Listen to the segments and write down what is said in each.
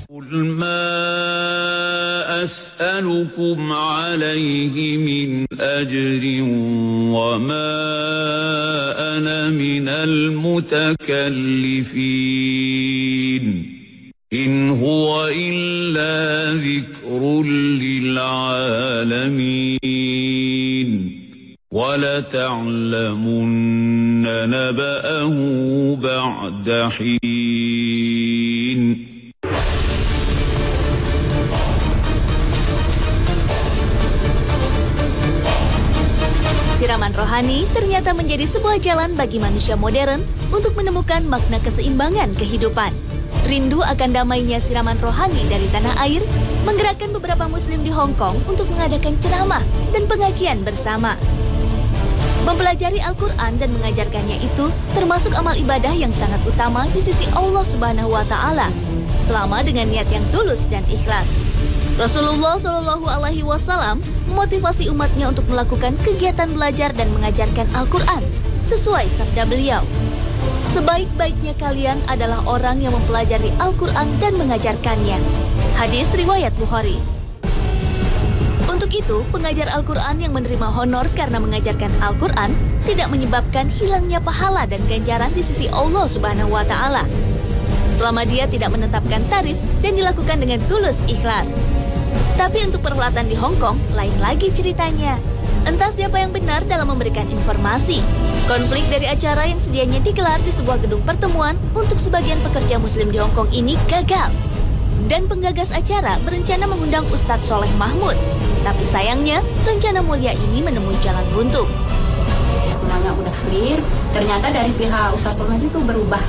قل ما أسألكم عليه من أجر وما أنا من المتكلفين إن هو إلا ذكر للعالمين ولتعلمن نبأه بعد حين. Siraman rohani ternyata menjadi sebuah jalan bagi manusia modern untuk menemukan makna keseimbangan kehidupan. Rindu akan damainya siraman rohani dari tanah air menggerakkan beberapa muslim di Hong Kong untuk mengadakan ceramah dan pengajian bersama. Mempelajari Al-Quran dan mengajarkannya itu termasuk amal ibadah yang sangat utama di sisi Allah Subhanahu wa Ta'ala, selama dengan niat yang tulus dan ikhlas. Rasulullah Shallallahu Alaihi Wasallam memotivasi umatnya untuk melakukan kegiatan belajar dan mengajarkan Al-Quran sesuai sabda beliau. Sebaik-baiknya kalian adalah orang yang mempelajari Al-Quran dan mengajarkannya. Hadis riwayat Bukhari. Untuk itu, pengajar Al-Quran yang menerima honor karena mengajarkan Al-Quran tidak menyebabkan hilangnya pahala dan ganjaran di sisi Allah Subhanahu wa Ta'ala, selama dia tidak menetapkan tarif dan dilakukan dengan tulus ikhlas. Tapi untuk perhelatan di Hong Kong, lain lagi ceritanya. Entah siapa yang benar dalam memberikan informasi. Konflik dari acara yang sedianya digelar di sebuah gedung pertemuan untuk sebagian pekerja muslim di Hong Kong ini gagal. Dan penggagas acara berencana mengundang Ustadz Soleh Mahmud. Tapi sayangnya, rencana mulia ini menemui jalan buntu. Semuanya udah clear, ternyata dari pihak Ustadz Soleh itu berubah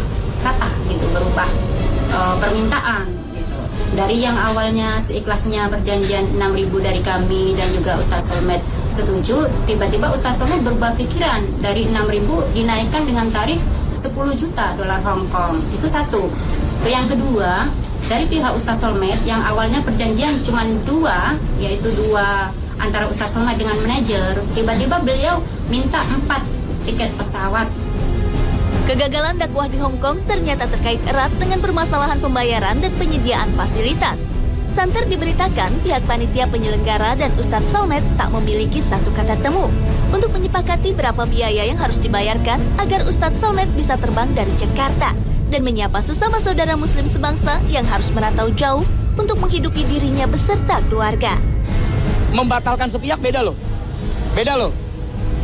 kata gitu, berubah permintaan. Dari yang awalnya seikhlasnya perjanjian 6.000 dari kami dan juga Ustaz Solmed setuju, tiba-tiba Ustaz Solmed berubah pikiran, dari 6.000 dinaikkan dengan tarif 10 juta dolar Hong Kong. Itu satu. Yang kedua, dari pihak Ustaz Solmed yang awalnya perjanjian cuma 2, yaitu 2 antara Ustaz Solmed dengan manajer, tiba-tiba beliau minta 4 tiket pesawat. Kegagalan dakwah di Hong Kong ternyata terkait erat dengan permasalahan pembayaran dan penyediaan fasilitas. Santer diberitakan pihak panitia penyelenggara dan Ustadz Solmed tak memiliki satu kata temu untuk menyepakati berapa biaya yang harus dibayarkan agar Ustadz Solmed bisa terbang dari Jakarta dan menyapa sesama saudara muslim sebangsa yang harus merantau jauh untuk menghidupi dirinya beserta keluarga. Membatalkan sepihak beda loh. Beda loh.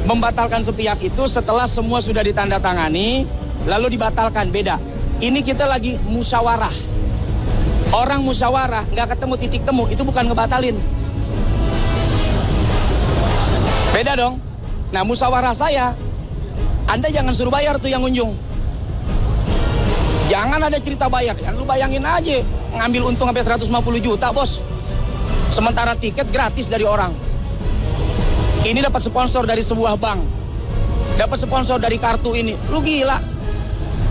Membatalkan sepihak itu setelah semua sudah ditandatangani, lalu dibatalkan, beda. Ini kita lagi musyawarah. Orang musyawarah, nggak ketemu titik temu, itu bukan ngebatalin. Beda dong. Nah, musyawarah saya, Anda jangan suruh bayar tuh yang unjung. Jangan ada cerita bayar, ya lu bayangin aja, ngambil untung sampai 150 juta, bos. Sementara tiket gratis dari orang. Ini dapat sponsor dari sebuah bank, dapat sponsor dari kartu ini. Lu gila,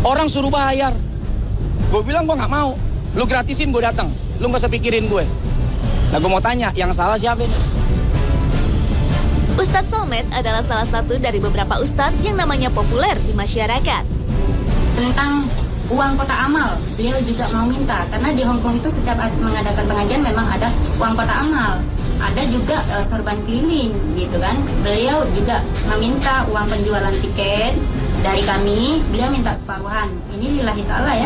orang suruh bayar. Gue bilang gue nggak mau, lu gratisin gue datang, lu nggak usah pikirin gue. Nah gue mau tanya, yang salah siapa ini? Ustadz Solmed adalah salah satu dari beberapa ustadz yang namanya populer di masyarakat. Tentang uang kotak amal, beliau juga mau minta, karena di Hong Kong itu setiap mengadakan pengajian memang ada uang kotak amal. Ada juga sorban keliling gitu kan. Beliau juga meminta uang penjualan tiket dari kami, beliau minta separuhan. Ini lillahi ta'ala ya.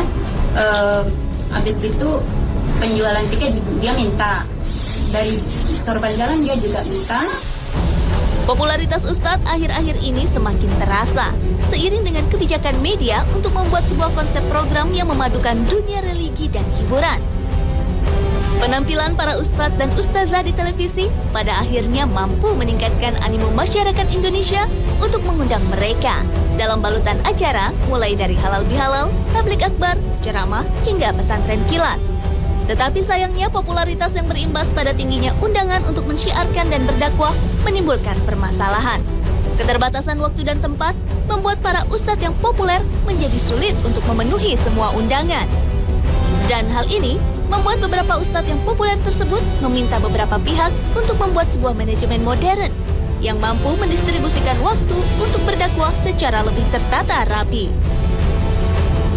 Habis itu penjualan tiket dia minta. Dari sorban jalan dia juga minta. Popularitas Ustadz akhir-akhir ini semakin terasa seiring dengan kebijakan media untuk membuat sebuah konsep program yang memadukan dunia religi dan hiburan. Penampilan para ustadz dan ustazah di televisi pada akhirnya mampu meningkatkan animo masyarakat Indonesia untuk mengundang mereka dalam balutan acara mulai dari halal bihalal, tablik akbar, ceramah, hingga pesantren kilat. Tetapi sayangnya popularitas yang berimbas pada tingginya undangan untuk mensyiarkan dan berdakwah menimbulkan permasalahan. Keterbatasan waktu dan tempat membuat para ustadz yang populer menjadi sulit untuk memenuhi semua undangan. Dan hal ini membuat beberapa ustadz yang populer tersebut meminta beberapa pihak untuk membuat sebuah manajemen modern yang mampu mendistribusikan waktu untuk berdakwah secara lebih tertata rapi.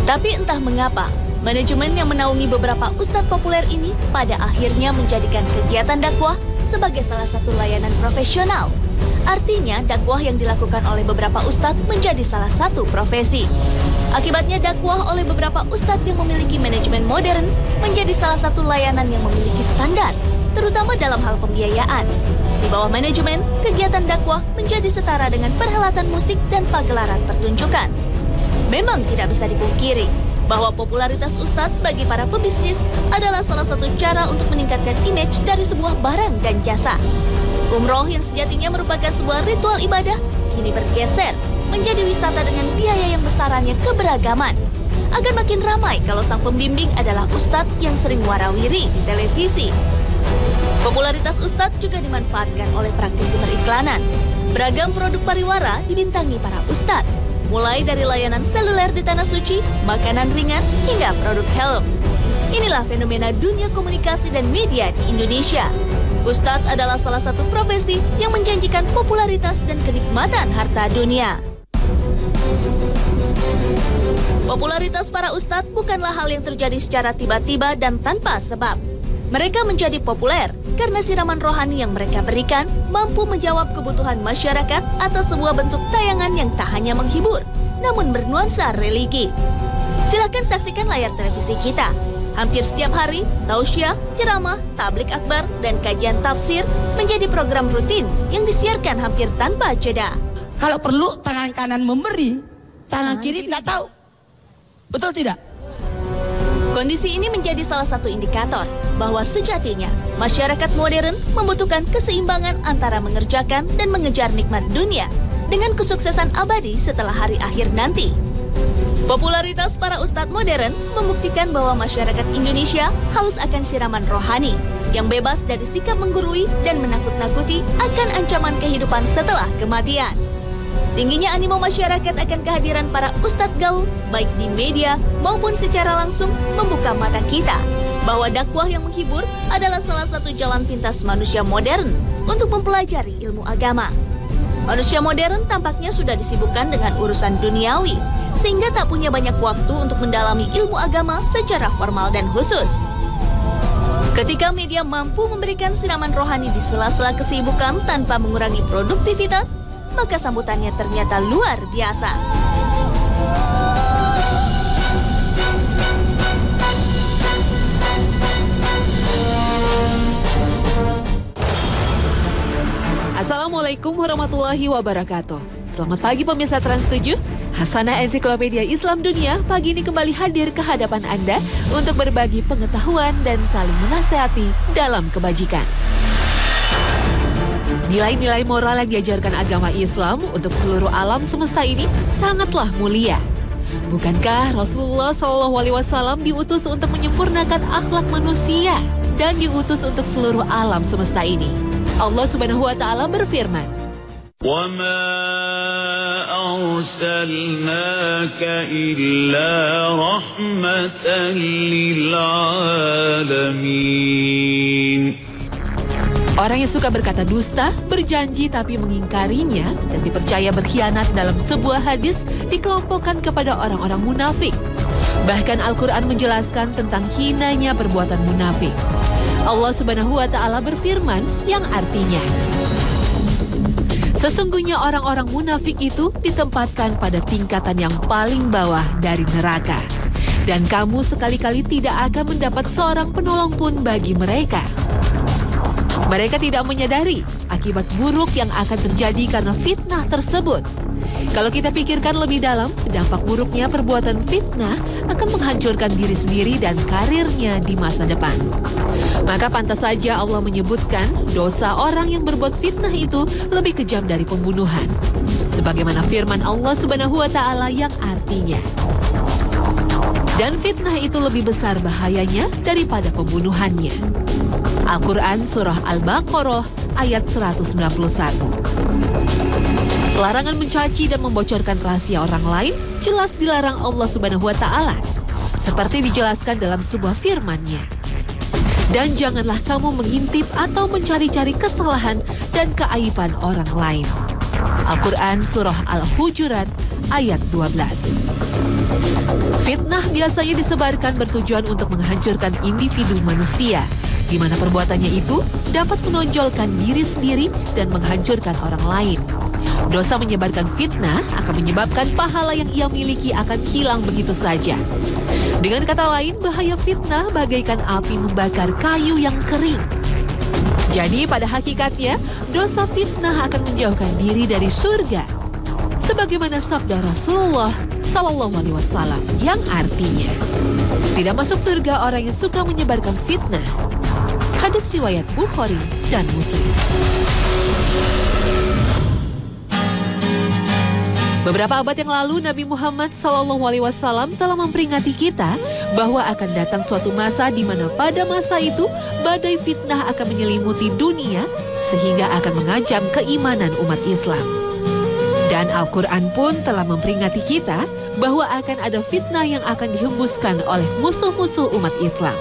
Tapi entah mengapa, Manajemen yang menaungi beberapa ustadz populer ini pada akhirnya menjadikan kegiatan dakwah sebagai salah satu layanan profesional. Artinya, dakwah yang dilakukan oleh beberapa ustadz menjadi salah satu profesi. Akibatnya, dakwah oleh beberapa ustadz yang memiliki manajemen modern menjadi salah satu layanan yang memiliki standar, terutama dalam hal pembiayaan. Di bawah manajemen, kegiatan dakwah menjadi setara dengan perhelatan musik dan pagelaran pertunjukan. Memang tidak bisa dipungkiri bahwa popularitas ustadz bagi para pebisnis adalah salah satu cara untuk meningkatkan image dari sebuah barang dan jasa. Umroh yang sejatinya merupakan sebuah ritual ibadah, kini bergeser menjadi wisata dengan biaya yang besarannya keberagaman. Akan makin ramai kalau sang pembimbing adalah ustadz yang sering warawiri di televisi. Popularitas ustadz juga dimanfaatkan oleh praktisi periklanan. Beragam produk pariwara dibintangi para ustadz, mulai dari layanan seluler di Tanah Suci, makanan ringan, hingga produk helm. Inilah fenomena dunia komunikasi dan media di Indonesia. Ustadz adalah salah satu profesi yang menjanjikan popularitas dan kenikmatan harta dunia. Popularitas para ustadz bukanlah hal yang terjadi secara tiba-tiba dan tanpa sebab. Mereka menjadi populer karena siraman rohani yang mereka berikan mampu menjawab kebutuhan masyarakat atas sebuah bentuk tayangan yang tak hanya menghibur, namun bernuansa religi. Silakan saksikan layar televisi kita. Hampir setiap hari, tausiah, ceramah, tablik akbar, dan kajian tafsir menjadi program rutin yang disiarkan hampir tanpa jeda. Kalau perlu tangan kanan memberi, tangan kiri tidak tahu. Betul tidak? Kondisi ini menjadi salah satu indikator bahwa sejatinya masyarakat modern membutuhkan keseimbangan antara mengerjakan dan mengejar nikmat dunia dengan kesuksesan abadi setelah hari akhir nanti. Popularitas para ustadz modern membuktikan bahwa masyarakat Indonesia haus akan siraman rohani yang bebas dari sikap menggurui dan menakut-nakuti akan ancaman kehidupan setelah kematian. Tingginya animo masyarakat akan kehadiran para ustadz gaul, baik di media maupun secara langsung, membuka mata kita bahwa dakwah yang menghibur adalah salah satu jalan pintas manusia modern untuk mempelajari ilmu agama. Manusia modern tampaknya sudah disibukkan dengan urusan duniawi, sehingga tak punya banyak waktu untuk mendalami ilmu agama secara formal dan khusus. Ketika media mampu memberikan siraman rohani di sela-sela kesibukan tanpa mengurangi produktivitas, maka sambutannya ternyata luar biasa. Assalamualaikum warahmatullahi wabarakatuh. Selamat pagi pemirsa Trans 7. Hasanah Ensiklopedia Islam Dunia pagi ini kembali hadir ke hadapan Anda untuk berbagi pengetahuan dan saling menasihati dalam kebajikan. Nilai-nilai moral yang diajarkan agama Islam untuk seluruh alam semesta ini sangatlah mulia. Bukankah Rasulullah SAW diutus untuk menyempurnakan akhlak manusia dan diutus untuk seluruh alam semesta ini? Allah Subhanahu wa Ta'ala berfirman, وَمَا أَرْسَلْنَاكَ إِلَّا رَحْمَةً لِلْعَالَمِينَ. Orang yang suka berkata dusta, berjanji tapi mengingkarinya, dan dipercaya berkhianat dalam sebuah hadis dikelompokkan kepada orang-orang munafik. Bahkan Al-Quran menjelaskan tentang hinanya perbuatan munafik. Allah Subhanahu wa Ta'ala berfirman yang artinya, sesungguhnya orang-orang munafik itu ditempatkan pada tingkatan yang paling bawah dari neraka. Dan kamu sekali-kali tidak akan mendapat seorang penolong pun bagi mereka. Mereka tidak menyadari akibat buruk yang akan terjadi karena fitnah tersebut. Kalau kita pikirkan lebih dalam, dampak buruknya perbuatan fitnah akan menghancurkan diri sendiri dan karirnya di masa depan. Maka pantas saja Allah menyebutkan dosa orang yang berbuat fitnah itu lebih kejam dari pembunuhan. Sebagaimana firman Allah Subhanahu wa Ta'ala yang artinya, dan fitnah itu lebih besar bahayanya daripada pembunuhannya. Al-Quran Surah Al-Baqarah ayat 191. Larangan mencaci dan membocorkan rahasia orang lain jelas dilarang Allah Subhanahu wa Ta'ala, seperti dijelaskan dalam sebuah firman-Nya. Dan janganlah kamu mengintip atau mencari-cari kesalahan dan keaiban orang lain. Al-Quran Surah Al-Hujurat ayat 12. Fitnah biasanya disebarkan bertujuan untuk menghancurkan individu manusia, di mana perbuatannya itu dapat menonjolkan diri sendiri dan menghancurkan orang lain. Dosa menyebarkan fitnah akan menyebabkan pahala yang ia miliki akan hilang begitu saja. Dengan kata lain, bahaya fitnah bagaikan api membakar kayu yang kering. Jadi pada hakikatnya, dosa fitnah akan menjauhkan diri dari surga. Sebagaimana sabda Rasulullah SAW yang artinya, tidak masuk surga orang yang suka menyebarkan fitnah. Hadis riwayat Bukhari dan Muslim. Beberapa abad yang lalu, Nabi Muhammad SAW telah memperingati kita bahwa akan datang suatu masa di mana pada masa itu badai fitnah akan menyelimuti dunia sehingga akan mengancam keimanan umat Islam. Dan Al-Quran pun telah memperingati kita bahwa akan ada fitnah yang akan dihembuskan oleh musuh-musuh umat Islam.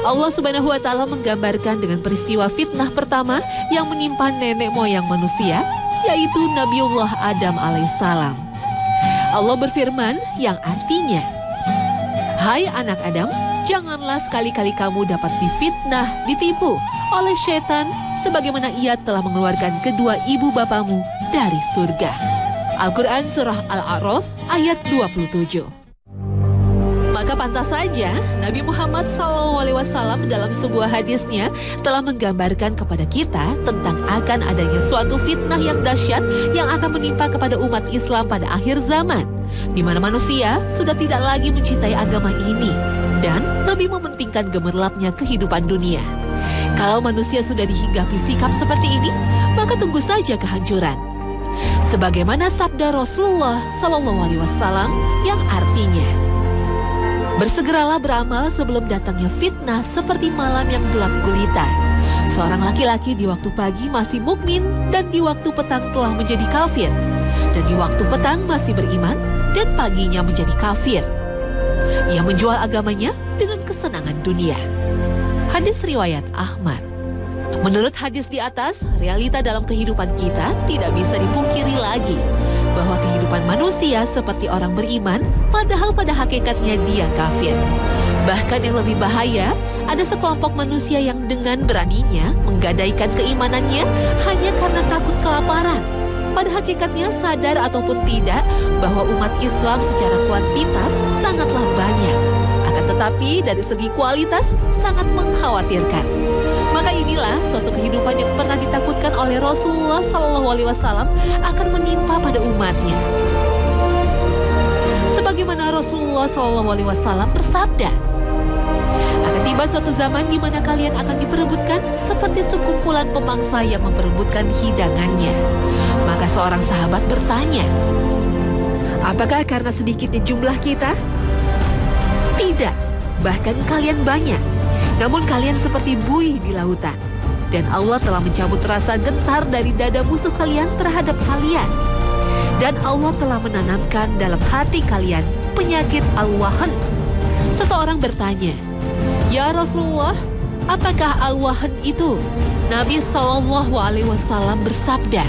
Allah Subhanahu wa Ta'ala menggambarkan dengan peristiwa fitnah pertama yang menimpa nenek moyang manusia, yaitu Nabiullah Adam alaihissalam. Allah berfirman yang artinya, "Hai anak Adam, janganlah sekali-kali kamu dapat difitnah, ditipu oleh syaitan sebagaimana ia telah mengeluarkan kedua ibu bapamu dari surga." Al-Quran Surah Al-A'raf ayat 27. Maka pantas saja Nabi Muhammad SAW dalam sebuah hadisnya telah menggambarkan kepada kita tentang akan adanya suatu fitnah yang dahsyat yang akan menimpa kepada umat Islam pada akhir zaman, di mana manusia sudah tidak lagi mencintai agama ini dan lebih mementingkan gemerlapnya kehidupan dunia. Kalau manusia sudah dihinggapi sikap seperti ini, maka tunggu saja kehancuran. Sebagaimana sabda Rasulullah SAW yang artinya, bersegeralah beramal sebelum datangnya fitnah seperti malam yang gelap gulita. Seorang laki-laki di waktu pagi masih mukmin dan di waktu petang telah menjadi kafir. Dan di waktu petang masih beriman dan paginya menjadi kafir. Ia menjual agamanya dengan kesenangan dunia. Hadis riwayat Ahmad. Menurut hadis di atas, realita dalam kehidupan kita tidak bisa dipungkiri lagi bahwa kehidupan manusia seperti orang beriman, padahal pada hakikatnya dia kafir. Bahkan yang lebih bahaya, ada sekelompok manusia yang dengan beraninya menggadaikan keimanannya hanya karena takut kelaparan. Pada hakikatnya sadar ataupun tidak bahwa umat Islam secara kuantitas sangatlah banyak. Akan tetapi dari segi kualitas sangat mengkhawatirkan. Maka inilah suatu kehidupan yang pernah ditakutkan oleh Rasulullah SAW akan menimpa pada umatnya. Sebagaimana Rasulullah SAW bersabda, akan tiba suatu zaman di mana kalian akan diperebutkan seperti sekumpulan pemangsa yang memperebutkan hidangannya. Maka seorang sahabat bertanya, apakah karena sedikitnya jumlah kita? Tidak, bahkan kalian banyak. Namun kalian seperti buih di lautan. Dan Allah telah mencabut rasa gentar dari dada musuh kalian terhadap kalian. Dan Allah telah menanamkan dalam hati kalian penyakit al-wahan. Seseorang bertanya, ya Rasulullah, apakah al-wahan itu? Nabi SAW bersabda,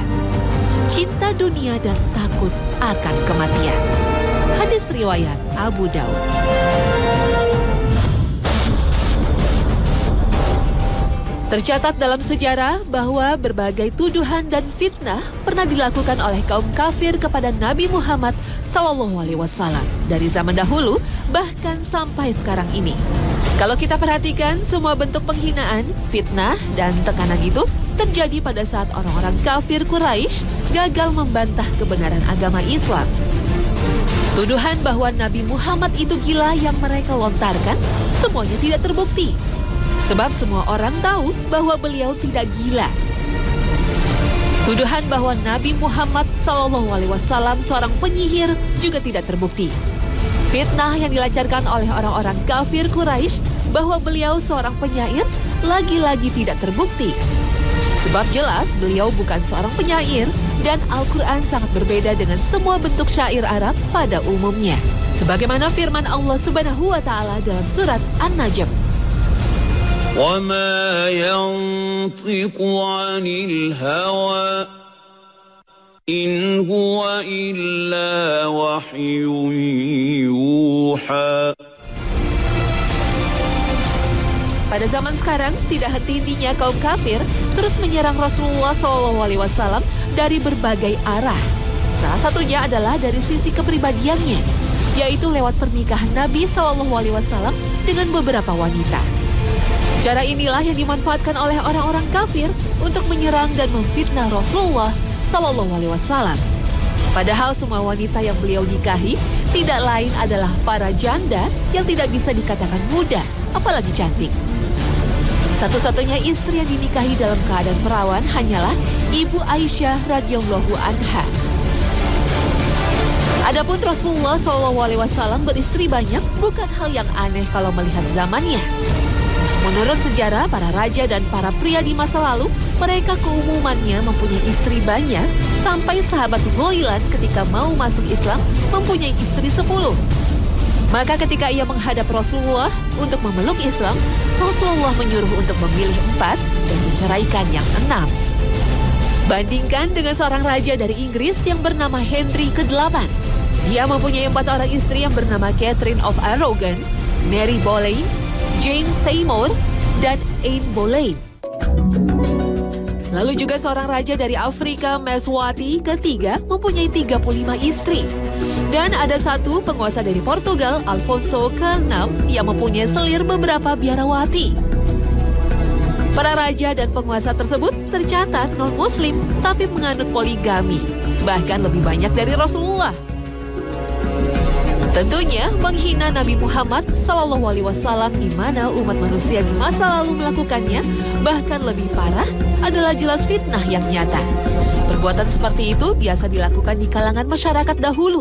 cinta dunia dan takut akan kematian. Hadis riwayat Abu Daud. Tercatat dalam sejarah bahwa berbagai tuduhan dan fitnah pernah dilakukan oleh kaum kafir kepada Nabi Muhammad SAW dari zaman dahulu bahkan sampai sekarang ini. Kalau kita perhatikan, semua bentuk penghinaan, fitnah, dan tekanan itu terjadi pada saat orang-orang kafir Quraisy gagal membantah kebenaran agama Islam. Tuduhan bahwa Nabi Muhammad itu gila yang mereka lontarkan semuanya tidak terbukti. Sebab semua orang tahu bahwa beliau tidak gila. Tuduhan bahwa Nabi Muhammad SAW seorang penyihir juga tidak terbukti. Fitnah yang dilancarkan oleh orang-orang kafir Quraisy bahwa beliau seorang penyair lagi-lagi tidak terbukti. Sebab jelas beliau bukan seorang penyair dan Al-Quran sangat berbeda dengan semua bentuk syair Arab pada umumnya. Sebagaimana firman Allah Subhanahu wa Ta'ala dalam surat An-Najm. وَمَا يَنطِقُ عَنِ الْهَوَى إِنْ هُوَ إِلَّا وَحْيٌ الضحى. Pada zaman sekarang, tidak henti-hentinya kaum kafir terus menyerang Rasulullah SAW dari berbagai arah. Salah satunya adalah dari sisi kepribadiannya, yaitu lewat pernikahan Nabi SAW dengan beberapa wanita. Cara inilah yang dimanfaatkan oleh orang-orang kafir untuk menyerang dan memfitnah Rasulullah SAW. Padahal semua wanita yang beliau nikahi tidak lain adalah para janda yang tidak bisa dikatakan muda, apalagi cantik. Satu-satunya istri yang dinikahi dalam keadaan perawan hanyalah Ibu Aisyah radhiyallahu anha. Adapun Rasulullah SAW beristri banyak bukan hal yang aneh kalau melihat zamannya. Menurut sejarah, para raja dan para pria di masa lalu, mereka keumumannya mempunyai istri banyak, sampai sahabat Ghailan ketika mau masuk Islam mempunyai istri 10. Maka ketika ia menghadap Rasulullah untuk memeluk Islam, Rasulullah menyuruh untuk memilih 4 dan menceraikan yang 6. Bandingkan dengan seorang raja dari Inggris yang bernama Henry ke-8. Dia mempunyai 4 orang istri yang bernama Catherine of Aragon, Mary Boleyn, Jane Seymour, dan Anne Boleyn. Lalu juga seorang raja dari Afrika, Meswati ke-3, mempunyai 35 istri. Dan ada satu penguasa dari Portugal, Alfonso ke-6, yang mempunyai selir beberapa biarawati. Para raja dan penguasa tersebut tercatat non-muslim, tapi menganut poligami, bahkan lebih banyak dari Rasulullah. Tentunya menghina Nabi Muhammad SAW di mana umat manusia di masa lalu melakukannya, bahkan lebih parah, adalah jelas fitnah yang nyata. Perbuatan seperti itu biasa dilakukan di kalangan masyarakat dahulu.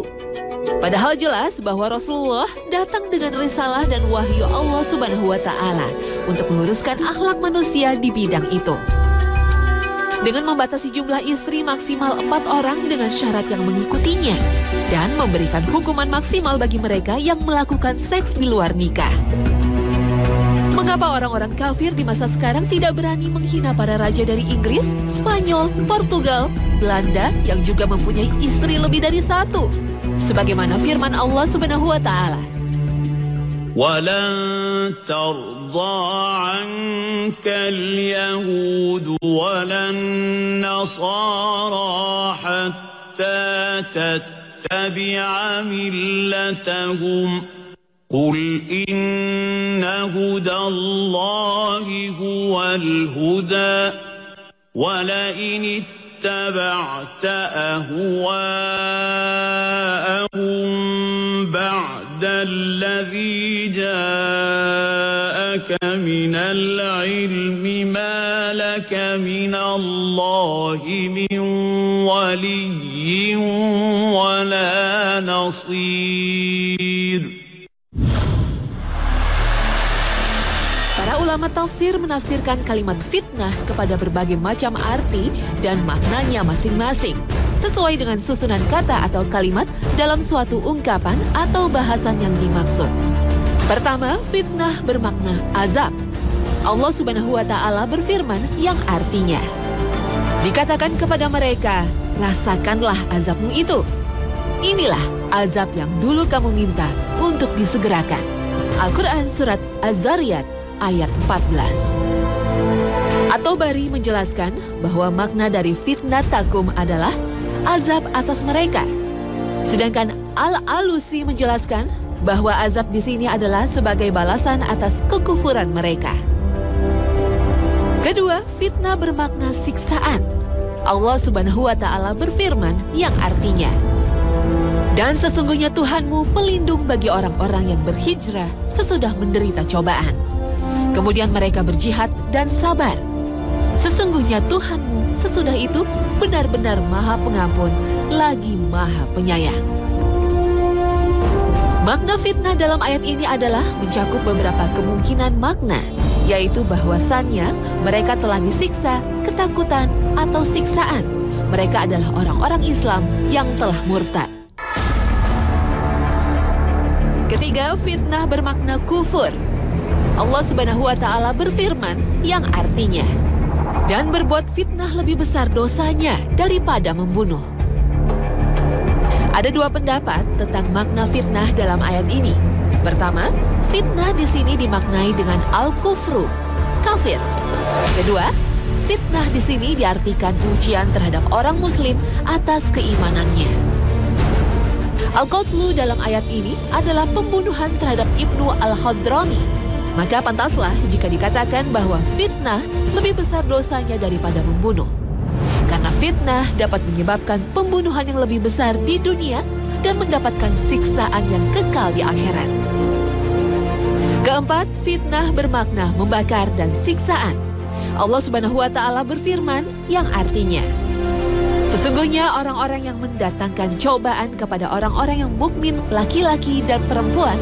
Padahal jelas bahwa Rasulullah datang dengan risalah dan wahyu Allah Subhanahu wa Ta'ala untuk meluruskan akhlak manusia di bidang itu. Dengan membatasi jumlah istri maksimal 4 orang dengan syarat yang mengikutinya, dan memberikan hukuman maksimal bagi mereka yang melakukan seks di luar nikah. Mengapa orang-orang kafir di masa sekarang tidak berani menghina para raja dari Inggris, Spanyol, Portugal, Belanda yang juga mempunyai istri lebih dari 1? Sebagaimana firman Allah Subhanahu wa Ta'ala. وَلَن تَرْضَىٰ عَنكَ الْيَهُودُ وَلَا النَّصَارَىٰ حَتَّىٰ تَتَّبِعَ مِلَّتَهُمْ قُلْ إِنَّ هُدَى اللَّهِ هُوَ الْهُدَىٰ وَلَئِنِ اتَّبَعْتَ أَهْوَاءَهُم بَعْدَ الَّذِي جَاءَكَ مِنَ الْعِلْمِ مَا لَكَ مِنَ اللَّهِ مِنْ وَلِيٍّ وَلَا نَصِيرٍ. Para ulama tafsir menafsirkan kalimat fitnah kepada berbagai macam arti dan maknanya masing-masing, sesuai dengan susunan kata atau kalimat dalam suatu ungkapan atau bahasan yang dimaksud. Pertama, fitnah bermakna azab. Allah Subhanahu wa Ta'ala berfirman yang artinya, dikatakan kepada mereka, rasakanlah azabmu itu. Inilah azab yang dulu kamu minta untuk disegerakan. Al-Quran Surat Az-Zariyat ayat 14. At-Tabari menjelaskan bahwa makna dari fitnah takum adalah azab atas mereka. Sedangkan Al-Alusi menjelaskan bahwa azab di sini adalah sebagai balasan atas kekufuran mereka. Kedua, fitnah bermakna siksaan. Allah Subhanahu wa Ta'ala berfirman yang artinya, dan sesungguhnya Tuhanmu pelindung bagi orang-orang yang berhijrah sesudah menderita cobaan. Kemudian mereka berjihad dan sabar. Sesungguhnya Tuhanmu sesudah itu benar-benar Maha Pengampun lagi Maha Penyayang. Makna fitnah dalam ayat ini adalah mencakup beberapa kemungkinan makna, yaitu bahwasannya mereka telah disiksa, ketakutan, atau siksaan. Mereka adalah orang-orang Islam yang telah murtad. Ketiga, fitnah bermakna kufur. Allah Subhanahu wa Ta'ala berfirman yang artinya, dan berbuat fitnah lebih besar dosanya daripada membunuh. Ada dua pendapat tentang makna fitnah dalam ayat ini. Pertama, fitnah di sini dimaknai dengan al-kufru, kafir. Kedua, fitnah di sini diartikan ujian terhadap orang muslim atas keimanannya. Al-qatlu dalam ayat ini adalah pembunuhan terhadap Ibnu Al-Hadrami. Maka pantaslah jika dikatakan bahwa fitnah lebih besar dosanya daripada membunuh. Karena fitnah dapat menyebabkan pembunuhan yang lebih besar di dunia dan mendapatkan siksaan yang kekal di akhirat. Keempat, fitnah bermakna membakar dan siksaan. Allah Subhanahu wa Ta'ala berfirman yang artinya, sesungguhnya orang-orang yang mendatangkan cobaan kepada orang-orang yang mukmin laki-laki dan perempuan,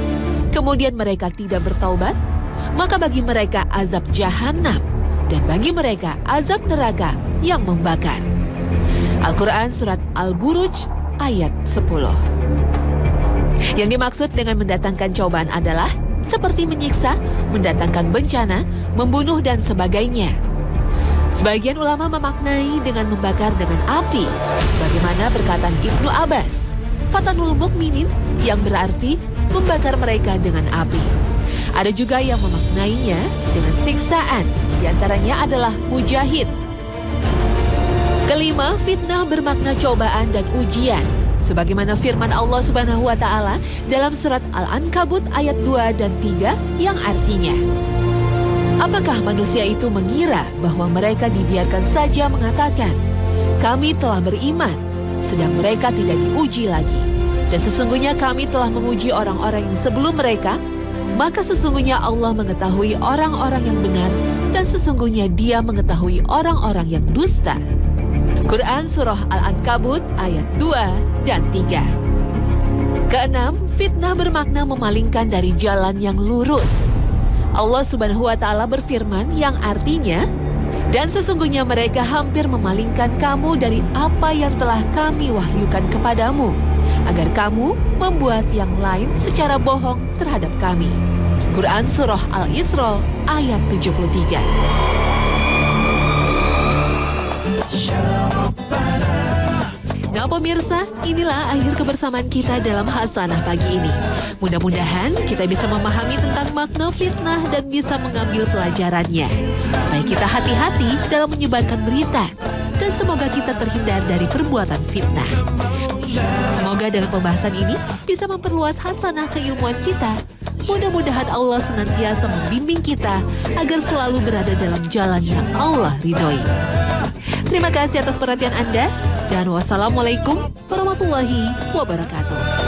kemudian mereka tidak bertaubat, maka bagi mereka azab jahanam dan bagi mereka azab neraka yang membakar. Al-Quran Surat Al-Buruj ayat 10. Yang dimaksud dengan mendatangkan cobaan adalah seperti menyiksa, mendatangkan bencana, membunuh dan sebagainya. Sebagian ulama memaknai dengan membakar dengan api, sebagaimana perkataan Ibnu Abbas, fatanul mukminin, yang berarti membakar mereka dengan api. Ada juga yang memaknainya dengan siksaan, diantaranya adalah mujahid. Kelima, fitnah bermakna cobaan dan ujian, sebagaimana firman Allah Subhanahu wa Ta'ala dalam surat Al-Ankabut ayat 2 dan 3 yang artinya, apakah manusia itu mengira bahwa mereka dibiarkan saja mengatakan, kami telah beriman, sedang mereka tidak diuji lagi. Dan sesungguhnya kami telah menguji orang-orang yang sebelum mereka, maka sesungguhnya Allah mengetahui orang-orang yang benar dan sesungguhnya Dia mengetahui orang-orang yang dusta. Quran Surah Al-Ankabut ayat 2 dan 3. Keenam, fitnah bermakna memalingkan dari jalan yang lurus. Allah Subhanahu wa Ta'ala berfirman yang artinya, dan sesungguhnya mereka hampir memalingkan kamu dari apa yang telah kami wahyukan kepadamu, agar kamu membuat yang lain secara bohong terhadap kami. Quran Surah Al-Isra ayat 73. Nah pemirsa, inilah akhir kebersamaan kita dalam Hasanah pagi ini. Mudah-mudahan kita bisa memahami tentang makna fitnah dan bisa mengambil pelajarannya. Supaya kita hati-hati dalam menyebarkan berita. Dan semoga kita terhindar dari perbuatan fitnah. Semoga dalam pembahasan ini bisa memperluas hasanah keilmuan kita. Mudah-mudahan Allah senantiasa membimbing kita agar selalu berada dalam jalan yang Allah ridhoi. Terima kasih atas perhatian Anda. Dan wassalamualaikum warahmatullahi wabarakatuh.